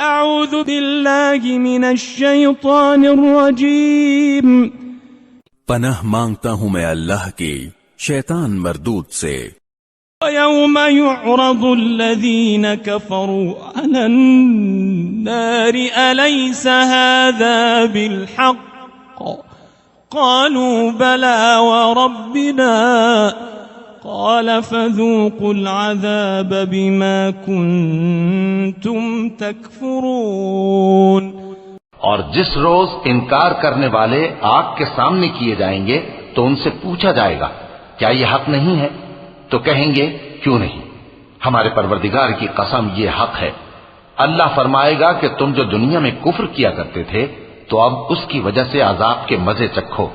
اعوذ باللہ من الشیطان الرجیم. پناہ مانگتا ہوں میں اللہ کی شیطان مردود سے. وَيَوْمَ يُعْرَضُ الَّذِينَ كَفَرُوا عَلَى النَّارِ أَلَيْسَ هَذَا بِالْحَقِّ قَالُوا بَلَى وَرَبِّنَا قَالَ فَذُوقُوا الْعَذَابَ بِمَا كُنتُمْ تَكْفُرُونَ. اور جس روز انکار کرنے والے آگ کے سامنے کیے جائیں گے تو ان سے پوچھا جائے گا کیا یہ حق نہیں ہے؟ تو کہیں گے کیوں نہیں، ہمارے پروردگار کی قسم یہ حق ہے. اللہ فرمائے گا کہ تم جو دنیا میں کفر کیا کرتے تھے تو اب اس کی وجہ سے عذاب کے مزے چکھو.